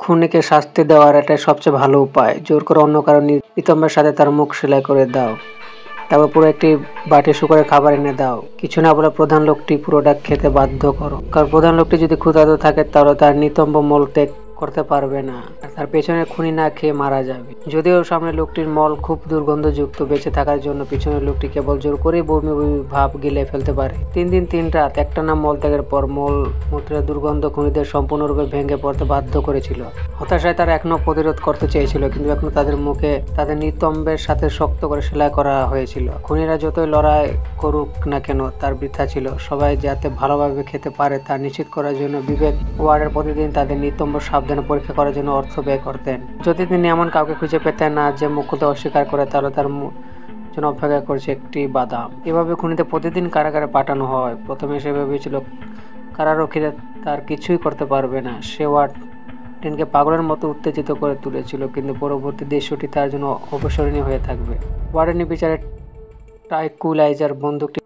খুনিকে শাস্তি দেওয়ার এটাই সবচেয়ে ভালো উপায়। জোর করে অন্য কারো নিতম্বের সাথে তার মুখ সেলাই করে দাও, তারপর পুরো একটি বাটি শুকরের খাবার এনে দাও। কিছু না বলে প্রধান লোকটি পুরোটা খেতে বাধ্য করো, কারণ প্রধান লোকটি যদি ক্ষুধার্ত থাকে তাহলে তার নিতম্ব মল ত্যাগ করতে পারবে না, তার পেছনে খুনি না খেয়ে মারা যাবে। যদিও সামনে লোকটির মল খুব দুর্গন্ধযুক্ত, বেঁচে থাকার জন্য পিছনের লোকটি কেবল জোর করে বমি বমি ভাব গিলে ফেলতে পারে। 3 দিন 3 রাত একটানা মল ত্যাগের পর মল মূত্রের দুর্গন্ধ খুনিদের সম্পূর্ণরূপে ভেঙে পড়তে বাধ্য করেছিল। হতাশায় তারা এখনো প্রতিরোধ করতে চেয়েছিল, কিন্তু এখনো তাদের মুখে তাদের নিতম্বের সাথে শক্ত করে সেলাই করা হয়েছিল। খুনিরা যতই লড়াই করুক না কেন তার বৃথা ছিল। সবাই যাতে ভালোভাবে খেতে পারে তা নিশ্চিত করার জন্য বিবেক ওয়ার্ডের প্রতিদিন তাদের নিতম্ব সাবধানে পরীক্ষা করার জন্য অর্থ ব্যয় করতেন। যদি তিনি এমন কাউকে খুঁজে পেতেন না যে মুখ খুলতে অস্বীকার করে, তাহলে তার জন্য অপেক্ষা করছে একটি বাদাম। এভাবে খুনিদের প্রতিদিন কারাগারে পাঠানো হয়। প্রথমে সে ভেবেছিল কারারক্ষীরা তার কিছুই করতে পারবে না। সে ওয়ার্ডেনকে পাগলের মতো উত্তেজিত করে তুলেছিল, কিন্তু পরবর্তী দৃশ্যটি তার জন্য অবসরণীয় হয়ে থাকবে। ওয়ার্ডেনের বিচারে ট্রাঙ্কুইলাইজার বন্দুকটি